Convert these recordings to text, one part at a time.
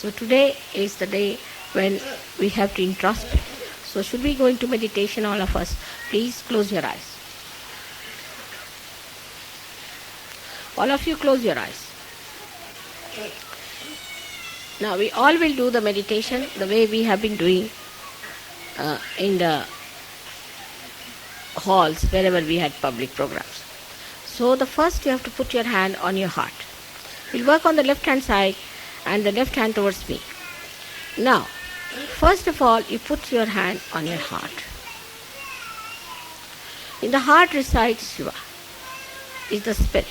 So today is the day when we have to introspect. So should we go into meditation, all of us? Please close your eyes. All of you close your eyes. Now we all will do the meditation the way we have been doing in the halls wherever we had public programs. So the first you have to put your hand on your heart. We'll work on the left hand side and the left hand towards me. Now, first of all, you put your hand on your heart. In the heart resides Shiva, is the spirit.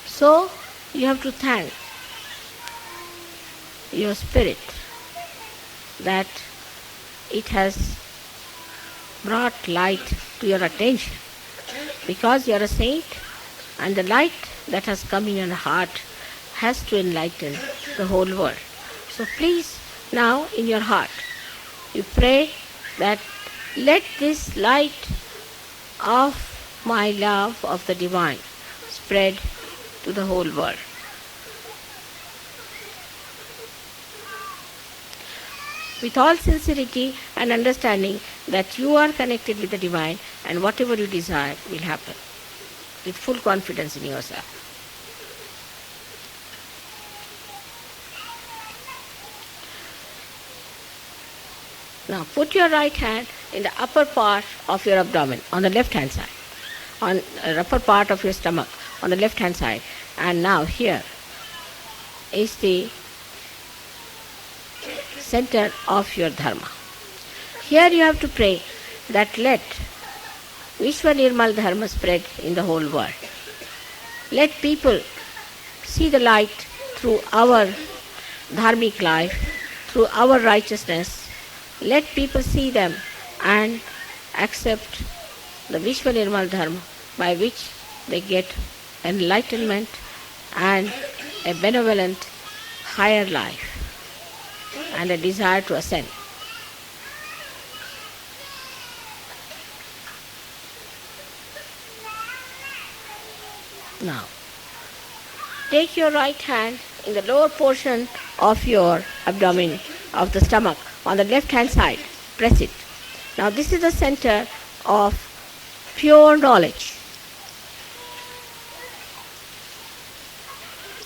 So you have to thank your spirit that it has brought light to your attention, because you are a saint and the light that has come in your heart has to enlighten the whole world. So please, now in your heart, you pray that let this light of my love of the divine spread to the whole world. With all sincerity and understanding that you are connected with the divine and whatever you desire will happen, with full confidence in yourself. Now put your right hand in the upper part of your abdomen, on the left hand side, on the upper part of your stomach, on the left hand side. And now here is the center of your dharma. Here you have to pray that let Vishwa Nirmal Dharma spread in the whole world. Let people see the light through our dharmic life, through our righteousness. Let people see them and accept the Vishwa Nirmal Dharma, by which they get enlightenment and a benevolent higher life and a desire to ascend. Now, take your right hand in the lower portion of your abdomen, of the stomach, on the left hand side. Press it. Now this is the center of pure knowledge.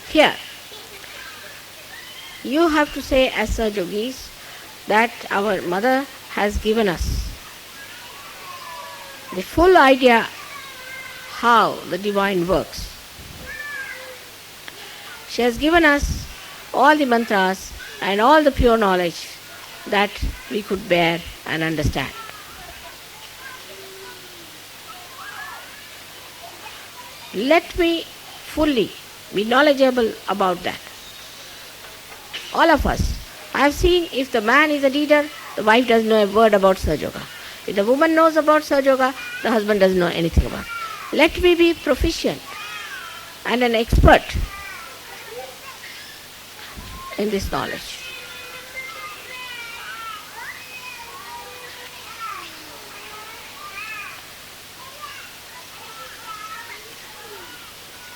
Here, you have to say as Sir Yogis that our mother has given us the full idea how the divine works. She has given us all the mantras and all the pure knowledge that we could bear and understand. Let me fully be knowledgeable about that. All of us. I have seen if the man is a leader, the wife doesn't know a word about Sahaja Yoga. If the woman knows about Sahaja Yoga, the husband doesn't know anything about it. Let me be proficient and an expert in this knowledge.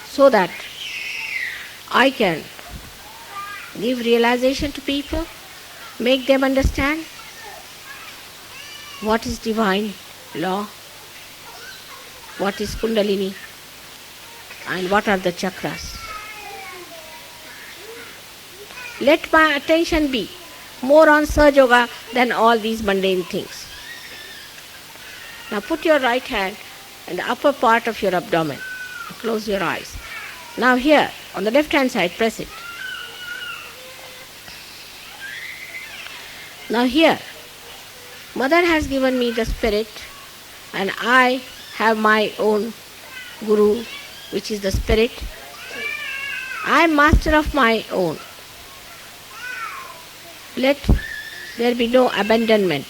So that I can give realization to people, make them understand what is divine law, what is Kundalini, and what are the chakras. Let my attention be more on Sahaja Yoga than all these mundane things. Now put your right hand in the upper part of your abdomen. Close your eyes. Now here, on the left hand side, press it. Now here, Mother has given me the spirit and I have my own Guru, which is the spirit. I am master of my own. Let there be no abandonment.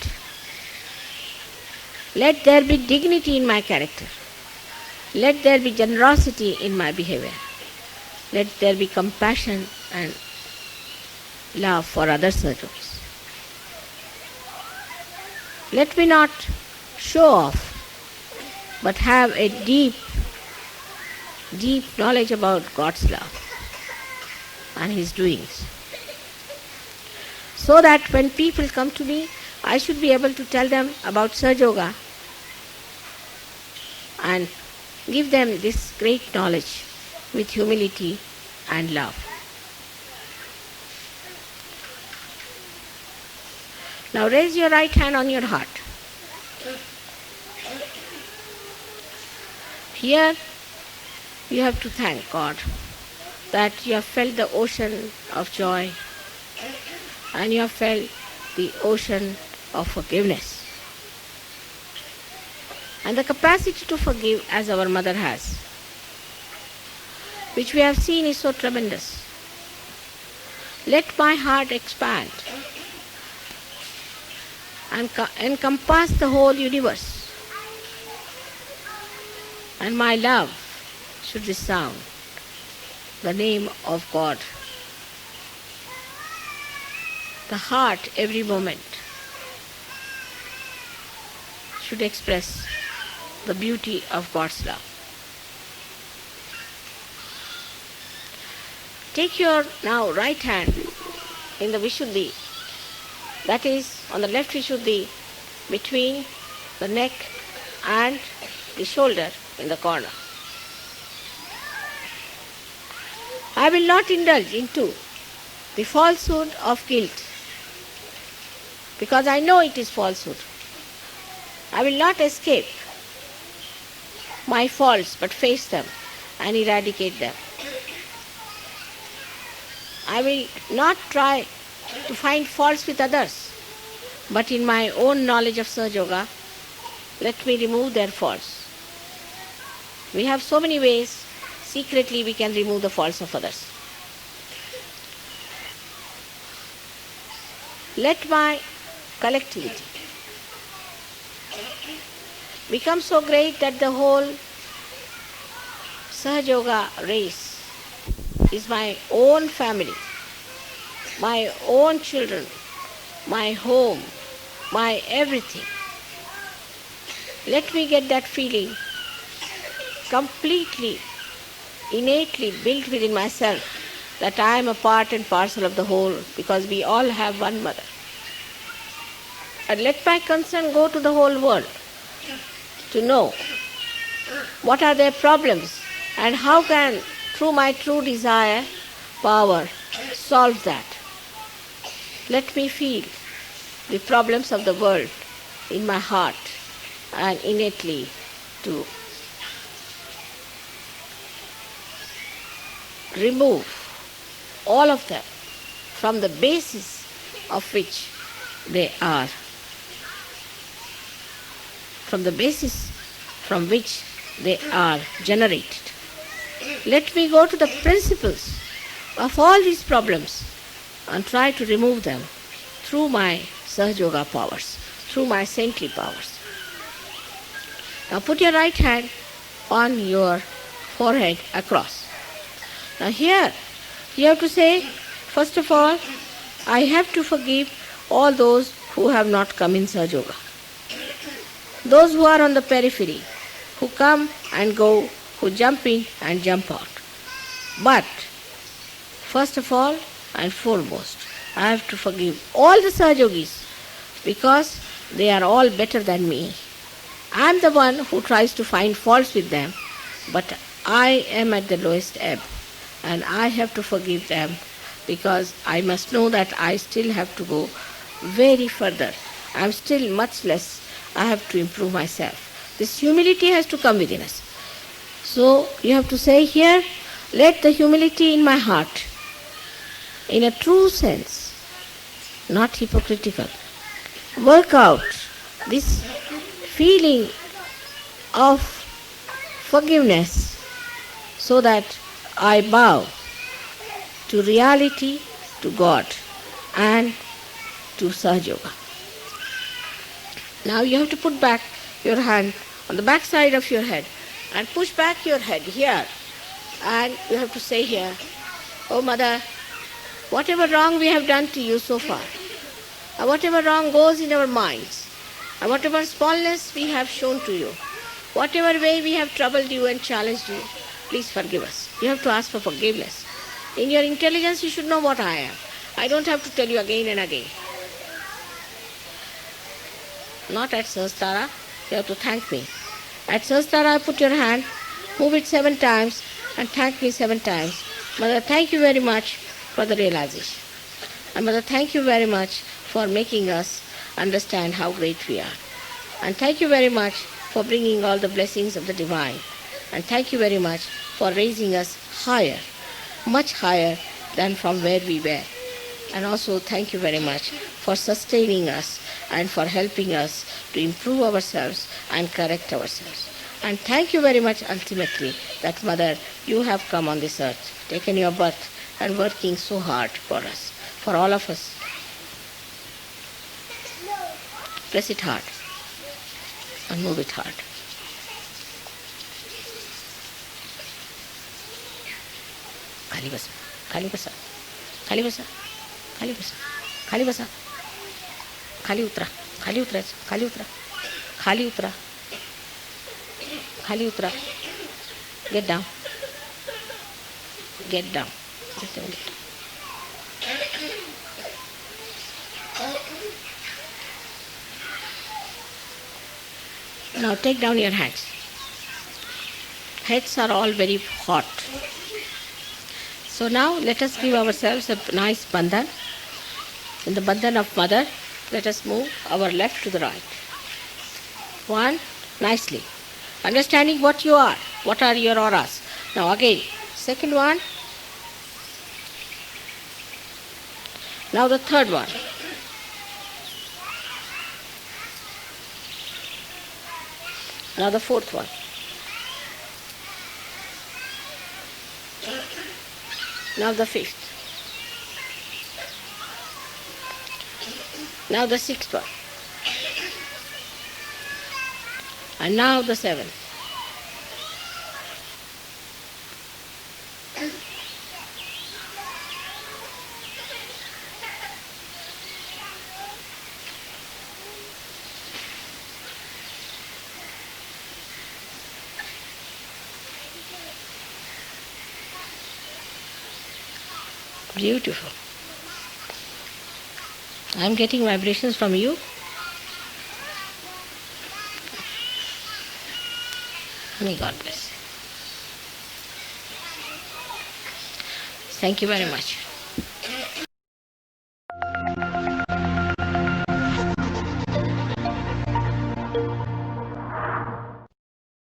Let there be dignity in my character. Let there be generosity in my behavior. Let there be compassion and love for other surgeons. Let me not show off, but have a deep knowledge about God's love and His doings. so that when people come to me, I should be able to tell them about Sahaja Yoga and give them this great knowledge with humility and love. Now raise your right hand on your heart. Here you have to thank God that you have felt the ocean of joy and you have felt the ocean of forgiveness. And the capacity to forgive as our mother has, which we have seen is so tremendous. Let my heart expand and encompass the whole universe. And my love should resound the name of God. The heart every moment should express the beauty of God's love. Take your now right hand in the Vishuddhi, that is on the left Vishuddhi, between the neck and the shoulder in the corner. I will not indulge into the falsehood of guilt because I know it is falsehood. I will not escape my faults but face them and eradicate them. I will not try to find faults with others, but in my own knowledge of Sahaja Yoga, let me remove their faults. We have so many ways, secretly we can remove the faults of others. Let my collectivity become so great that the whole Sahaja Yoga race is my own family, my own children, my home, my everything. Let me get that feeling completely, innately built within myself that I am a part and parcel of the whole because we all have one mother. And let my concern go to the whole world to know what are their problems and how can, through my true desire, power, solve that. Let me feel the problems of the world in my heart and innately to remove all of them from the basis of which they are, from the basis from which they are generated. Let me go to the principles of all these problems and try to remove them through my Sahaja Yoga powers, through my saintly powers. Now put your right hand on your forehead across. Now here you have to say, first of all, I have to forgive all those who have not come in Sahaja Yoga. Those who are on the periphery, who come and go, who jump in and jump out. But first of all and foremost, I have to forgive all the Sahaja Yogis because they are all better than me. I am the one who tries to find faults with them, but I am at the lowest ebb and I have to forgive them because I must know that I still have to go very further. I am still much less. I have to improve myself. This humility has to come within us. So you have to say here, let the humility in my heart, in a true sense, not hypocritical, work out this feeling of forgiveness so that I bow to reality, to God and to Sahaja Yoga. Now you have to put back your hand on the back side of your head and push back your head here, and you have to say here, Oh Mother, whatever wrong we have done to you so far, and whatever wrong goes in our minds, and whatever smallness we have shown to you, whatever way we have troubled you and challenged you, please forgive us. You have to ask for forgiveness. In your intelligence you should know what I am. I don't have to tell you again and again. Not at Sahasrara, you have to thank me. At Sahasrara, put your hand, move it 7 times, and thank me 7 times. Mother, thank you very much for the realization. And Mother, thank you very much for making us understand how great we are. And thank you very much for bringing all the blessings of the divine. And thank you very much for raising us higher, much higher than from where we were. And also thank you very much for sustaining us and for helping us to improve ourselves and correct ourselves. And thank you very much ultimately that Mother, you have come on this earth, taken your birth and working so hard for us, for all of us. Press it hard and move it hard. खाली बसा, खाली बसा, खाली बसा, खाली बसा, खाली बसा, खाली उतरा, खाली उतरायचं, खाली उतरा, खाली उतरा, खाली उतरा. Get down. Get down. Get down. Now take down your hands. Heads are all very hot. So now let us give ourselves a nice bandhan. In the bandhan of Mother, let us move our left to the right. One, nicely. Understanding what you are. What are your auras? Now again, second one. Now the third one. Now the fourth one. Now the fifth. Now the sixth one. And now the seventh. Beautiful. I am getting vibrations from you. May God bless. Thank you very much.